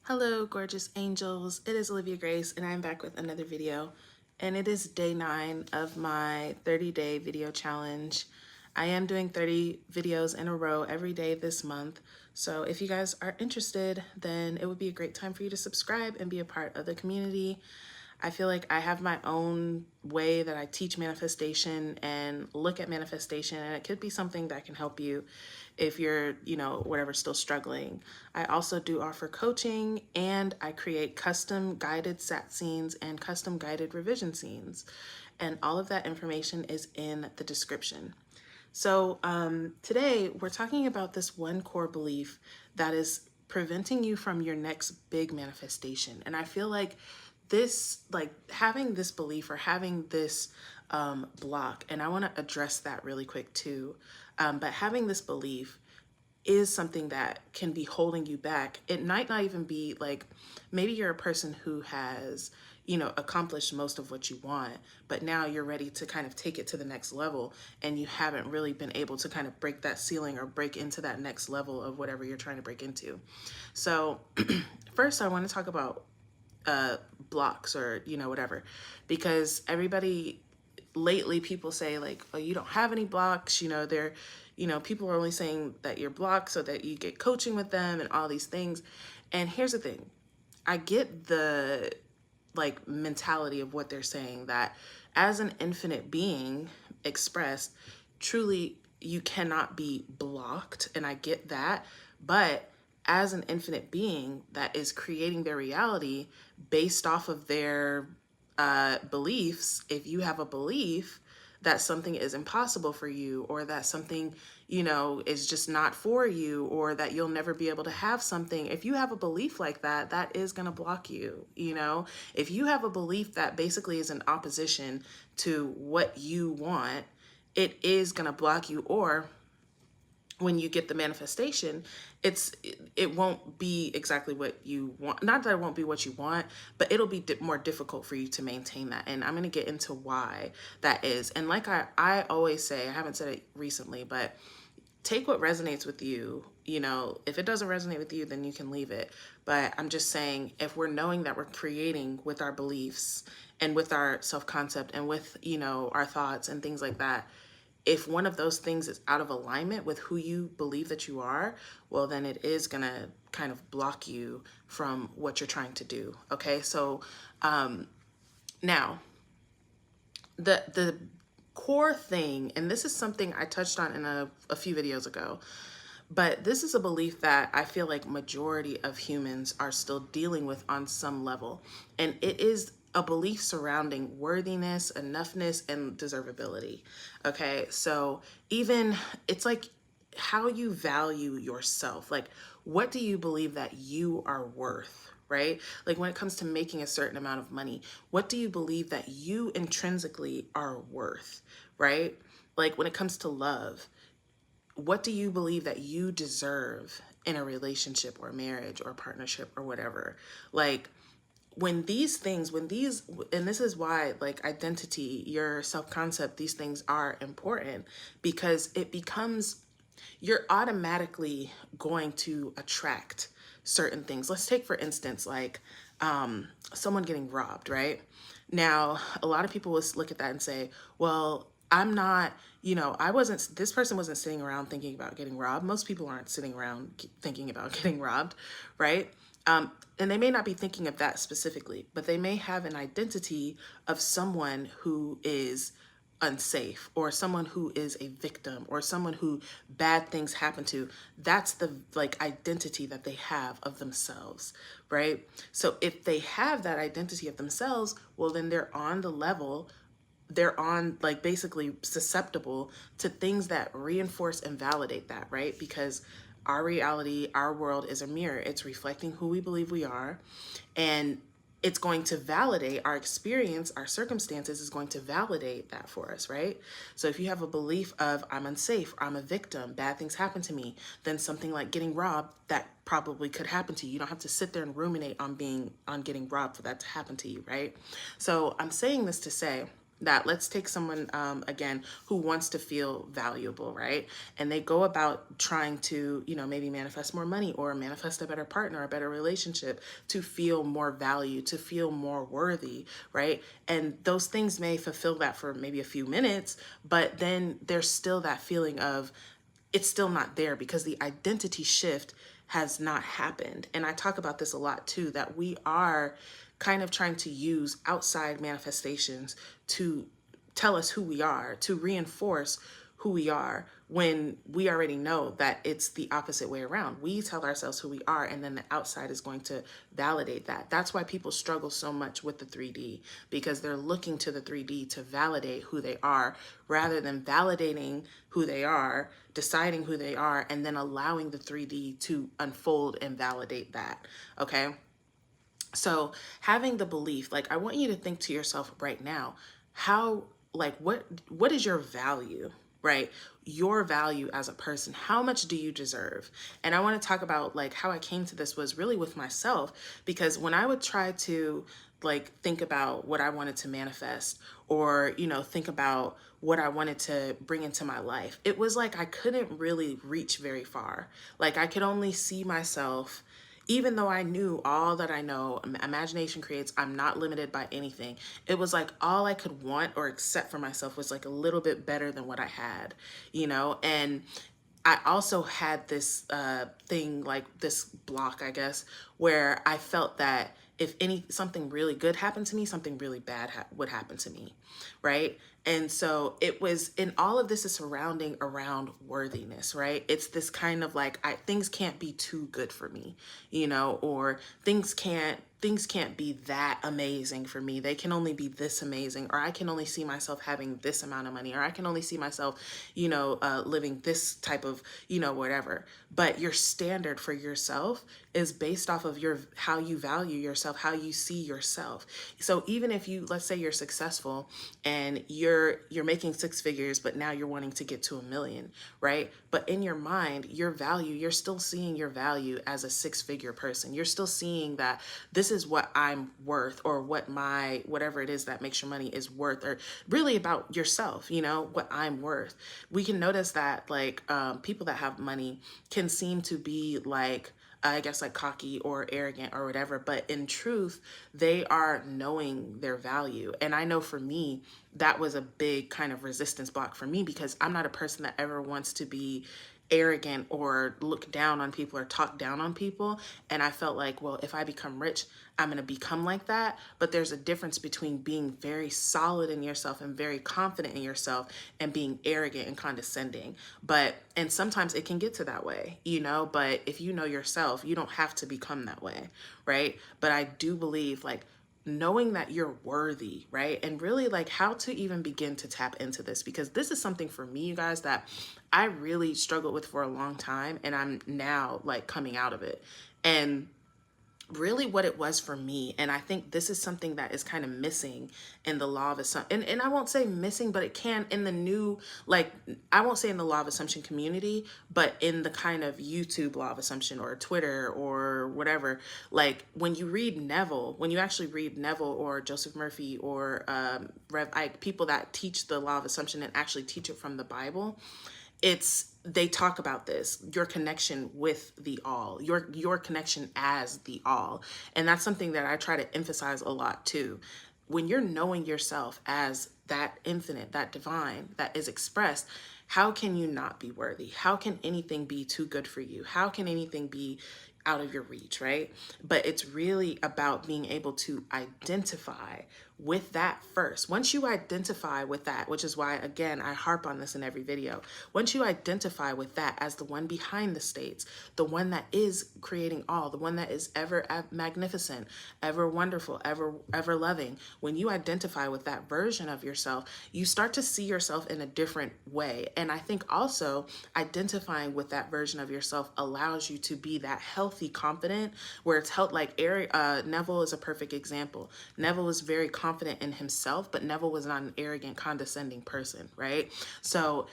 Hello, gorgeous angels. It is Olivia Grace, and I'm back with another video. And it is day 9 of my 30-day video challenge. I am doing 30 videos in a row every day this month. So if you guys are interested, then it would be a great time for you to subscribe and be a part of the community. I feel like I have my own way that I teach manifestation and look at manifestation, and it could be something that can help you if you're, whatever, still struggling. I also do offer coaching, and I create custom guided sat scenes and custom guided revision scenes. And all of that information is in the description. So today we're talking about this one core belief that is preventing you from your next big manifestation. And I feel like having this belief or having this block, and I want to address that really quick too. But having this belief is something that can be holding you back. It might not even be like, maybe you're a person who has, accomplished most of what you want, but now you're ready to kind of take it to the next level, and you haven't really been able to kind of break that ceiling or break into that next level of whatever you're trying to break into. So first I want to talk about blocks or whatever, because everybody lately, people say like, oh, you don't have any blocks, people are only saying that you're blocked so that you get coaching with them and all these things. And here's the thing, I get the mentality of what they're saying, that as an infinite being expressed, truly you cannot be blocked, and I get that. But as an infinite being that is creating their reality based off of their beliefs, if you have a belief that something is impossible for you, or that something, is just not for you, or that you'll never be able to have something, if you have a belief like that, that is going to block you. If you have a belief that basically is in opposition to what you want, it is going to block you. Or when you get the manifestation, it won't be exactly what you want. Not that it won't be what you want, but it'll be more difficult for you to maintain that. And I'm going to get into why that is. And like I always say, I haven't said it recently, but take what resonates with you. If it doesn't resonate with you, then you can leave it. But I'm just saying, if we're knowing that we're creating with our beliefs and with our self-concept and with, our thoughts and things like that, if one of those things is out of alignment with who you believe that you are, well, then it is gonna kind of block you from what you're trying to do. Okay, so now the core thing, and this is something I touched on in a few videos ago, but this is a belief that I feel like majority of humans are still dealing with on some level, and it is a belief surrounding worthiness, enoughness, and deservability. Okay, so even it's like how you value yourself. Like, what do you believe that you are worth? Right? Like when it comes to making a certain amount of money, what do you believe that you intrinsically are worth? Right? Like when it comes to love, what do you believe that you deserve in a relationship or marriage or partnership or whatever? Like, and this is why, like, identity, your self-concept, these things are important, because it becomes, you're automatically going to attract certain things. Let's take, for instance, like someone getting robbed, right? Now, a lot of people will look at that and say, well, I'm not, this person wasn't sitting around thinking about getting robbed. Most people aren't sitting around thinking about getting robbed, right? And they may not be thinking of that specifically, but they may have an identity of someone who is unsafe, or someone who is a victim, or someone who bad things happen to. That's the identity that they have of themselves, right? So if they have that identity of themselves, well, then they're on the level, they're on basically susceptible to things that reinforce and validate that, right? Because our reality, our world is a mirror. It's reflecting who we believe we are, and it's going to validate our experience. Our circumstances is going to validate that for us, right? So if you have a belief of I'm unsafe, I'm a victim, bad things happen to me, then something like getting robbed, that probably could happen to you. You don't have to sit there and ruminate on getting robbed for that to happen to you, right? So I'm saying this to say, that, let's take someone again who wants to feel valuable, right? And they go about trying to, maybe manifest more money or manifest a better partner, a better relationship, to feel more value, to feel more worthy, right? And those things may fulfill that for maybe a few minutes, but then there's still that feeling of it's still not there because the identity shift has not happened. And I talk about this a lot too, that we are kind of trying to use outside manifestations to tell us who we are, to reinforce who we are, when we already know that it's the opposite way around. We tell ourselves who we are, and then the outside is going to validate that. That's why people struggle so much with the 3D, because they're looking to the 3D to validate who they are, rather than validating who they are, deciding who they are, and then allowing the 3D to unfold and validate that. Okay? So having the belief, like, I want you to think to yourself right now, how, like, what is your value, right? Your value as a person. How much do you deserve? And I want to talk about, like, how I came to this was really with myself, because when I would try to, like, think about what I wanted to manifest, or, think about what I wanted to bring into my life, it was like I couldn't really reach very far. Like, I could only see myself, even though I knew all that I know, imagination creates, I'm not limited by anything. It was like all I could want or accept for myself was like a little bit better than what I had, And I also had this thing, like this block, I guess, where I felt that if something really good happened to me, something really bad would happen to me, right? And so it was, and all of this is surrounding around worthiness, right? It's this kind of like, things can't be too good for me, or things can't be that amazing for me. They can only be this amazing, or I can only see myself having this amount of money, or I can only see myself, living this type of, whatever. But your standard for yourself is based off of how you value yourself, how you see yourself. So even if let's say you're successful and you're making six figures, but now you're wanting to get to 1 million, right? But in your mind, you're still seeing your value as a six-figure person. You're still seeing that this is what I'm worth, or whatever it is that makes your money is worth, or really about yourself, what I'm worth. We can notice that, like, people that have money can seem to be like, I guess, like cocky or arrogant or whatever, but in truth, they are knowing their value. And I know for me, that was a big kind of resistance block for me, because I'm not a person that ever wants to be arrogant or look down on people or talk down on people. And I felt like, well, if I become rich, I'm going to become like that. But there's a difference between being very solid in yourself and very confident in yourself and being arrogant and condescending. And sometimes it can get to that way, but if you know yourself, you don't have to become that way, right? But I do believe, like, knowing that you're worthy, right? And really, like, how to even begin to tap into this, because this is something for me, you guys, that I really struggled with for a long time, and I'm now, like, coming out of it. And really what it was for me, and I think this is something that is kind of missing in the law of assumption, and I won't say missing, but it can in the new, like, I won't say in the law of assumption community, but in the kind of YouTube law of assumption or Twitter or whatever. Like, when you actually read Neville or Joseph Murphy or Rev Ike, people that teach the law of assumption and actually teach it from the Bible, they talk about this, your connection with the all, your connection as the all. And that's something that I try to emphasize a lot too. When you're knowing yourself as that infinite, that divine, that is expressed, how can you not be worthy? How can anything be too good for you? How can anything be out of your reach, right? But it's really about being able to identify with that first. Once you identify with that, which is why, again, I harp on this in every video. Once you identify with that as the one behind the states, the one that is creating all, the one that is ever magnificent, ever wonderful, ever loving, when you identify with that version of yourself, you start to see yourself in a different way. And I think also identifying with that version of yourself allows you to be that healthy healthy confident, where it's held like Neville is a perfect example. Neville was very confident in himself, but Neville was not an arrogant, condescending person, right? So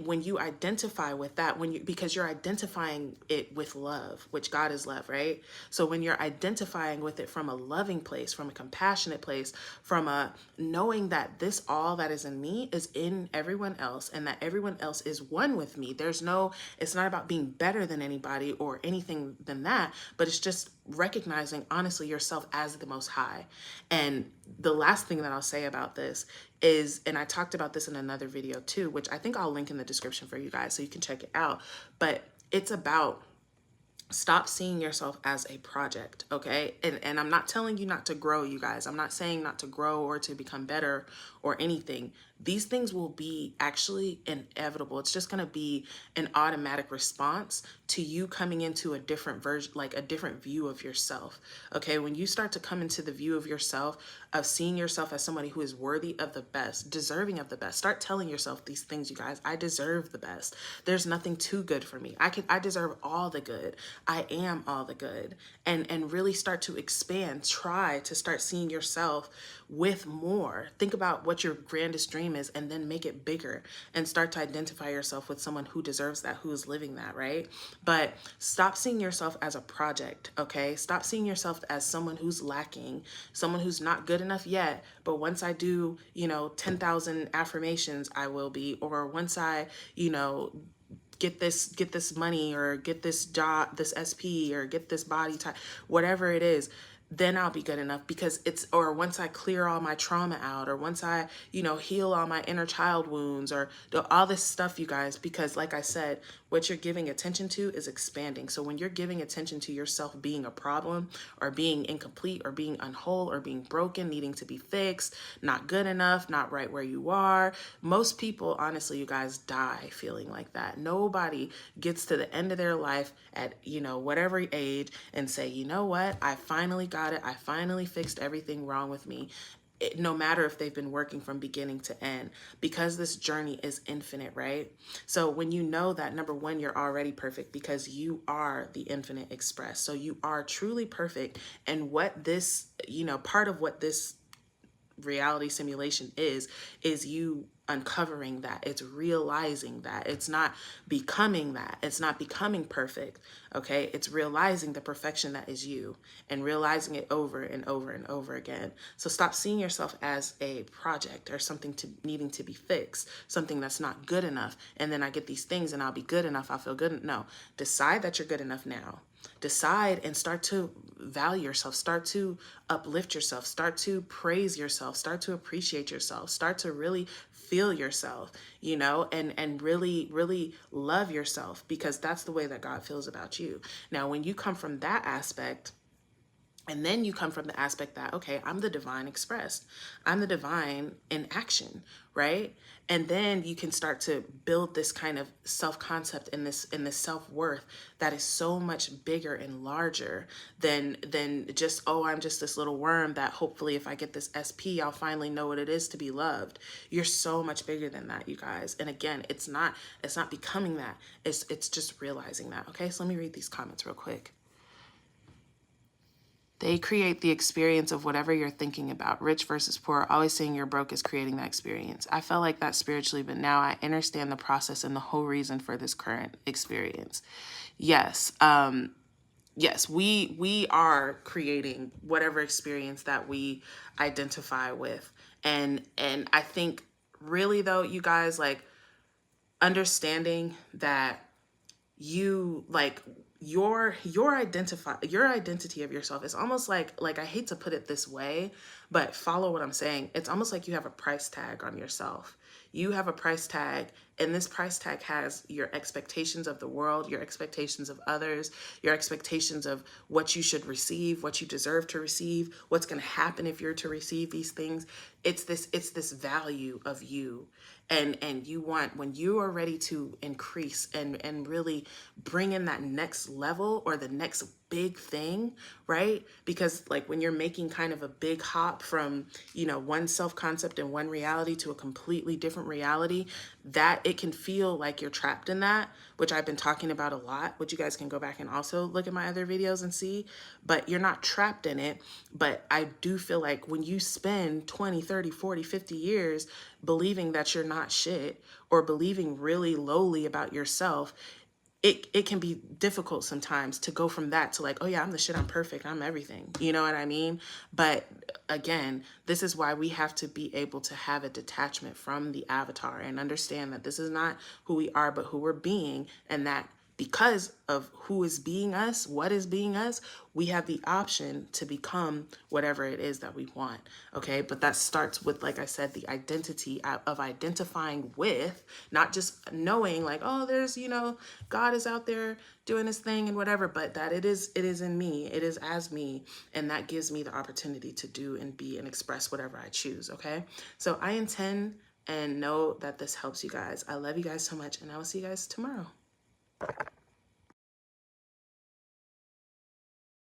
when you identify with that, because you're identifying it with love, which God is love, right? So when you're identifying with it from a loving place, from a compassionate place, from a knowing that this all that is in me is in everyone else, and that everyone else is one with me. It's not about being better than anybody or anything than that, but it's just recognizing honestly yourself as the Most High. And the last thing that I'll say about this is, and I talked about this in another video too, which I think I'll link in the description for you guys so you can check it out, but it's about stop seeing yourself as a project, okay? And I'm not telling you not to grow, you guys. I'm not saying not to grow or to become better or anything. These things will be actually inevitable. It's just going to be an automatic response to you coming into a different version, like a different view of yourself, okay? When you start to come into the view of yourself, of seeing yourself as somebody who is worthy of the best, deserving of the best, start telling yourself these things, you guys. I deserve the best. There's nothing too good for me. I deserve all the good. I am all the good. And really start to expand. Try to start seeing yourself with more. Think about what your grandest dream is and then make it bigger and start to identify yourself with someone who deserves that, who is living that, right? But stop seeing yourself as a project, okay? Stop seeing yourself as someone who's lacking, someone who's not good enough yet, but once I do, 10,000 affirmations, I will be, or once I, get this money, or get this job, this SP, or get this body type, whatever it is, then I'll be good enough, because or once I clear all my trauma out, or once I, heal all my inner child wounds, or all this stuff, you guys, because like I said, what you're giving attention to is expanding. So when you're giving attention to yourself being a problem, or being incomplete, or being unwhole, or being broken, needing to be fixed, not good enough, not right where you are, most people, honestly, you guys, die feeling like that. Nobody gets to the end of their life at, whatever age and say, you know what, I finally got it. I finally fixed everything wrong with me. No matter if they've been working from beginning to end, because this journey is infinite, right? So when you know that, number one, you're already perfect because you are the infinite express. So you are truly perfect. And what this, part of what this reality simulation is you uncovering that. It's realizing that. It's not becoming that. It's not becoming perfect, okay? It's realizing the perfection that is you and realizing it over and over and over again. So stop seeing yourself as a project or something needing to be fixed, something that's not good enough. And then I get these things and I'll be good enough. I'll feel good. No, decide that you're good enough now. Decide and start to value yourself, start to uplift yourself, start to praise yourself, start to appreciate yourself, start to really feel yourself, and really, really love yourself, because that's the way that God feels about you. Now, when you come from that aspect, and then you come from the aspect that, okay, I'm the divine expressed. I'm the divine in action, right? And then you can start to build this kind of self-concept and this self-worth that is so much bigger and larger than just, oh, I'm just this little worm that hopefully if I get this SP, I'll finally know what it is to be loved. You're so much bigger than that, you guys. And again, it's not becoming that. It's just realizing that. Okay, so let me read these comments real quick. They create the experience of whatever you're thinking about. Rich versus poor, always saying you're broke is creating that experience. I felt like that spiritually, but now I understand the process and the whole reason for this current experience. Yes. Yes, we are creating whatever experience that we identify with. And I think really though, you guys, like understanding that you your identity of yourself is almost like I hate to put it this way, but follow what I'm saying. It's almost like you have a price tag on yourself. You have a price tag, and this price tag has your expectations of the world, your expectations of others, your expectations of what you should receive, what you deserve to receive, what's going to happen if you're to receive these things. It's this value of you. And you want, when you are ready to increase and really bring in that next level or the next big thing, right? Because like when you're making kind of a big hop from, one self-concept and one reality to a completely different reality, that it can feel like you're trapped in that, which I've been talking about a lot, which you guys can go back and also look at my other videos and see, but you're not trapped in it. But I do feel like when you spend 20, 30, 40, 50 years believing that you're not shit or believing really lowly about yourself, it can be difficult sometimes to go from that to like, oh yeah, I'm the shit, I'm perfect, I'm everything. You know what I mean? But again, this is why we have to be able to have a detachment from the avatar and understand that this is not who we are, but who we're being, and that because of who is being us, what is being us, we have the option to become whatever it is that we want. Okay. But that starts with, like I said, the identity of identifying with, not just knowing like, oh, there's, you know, God is out there doing his thing and whatever, but that it is in me, it is as me. And that gives me the opportunity to do and be and express whatever I choose. Okay. So I intend and know that this helps you guys. I love you guys so much, and I will see you guys tomorrow.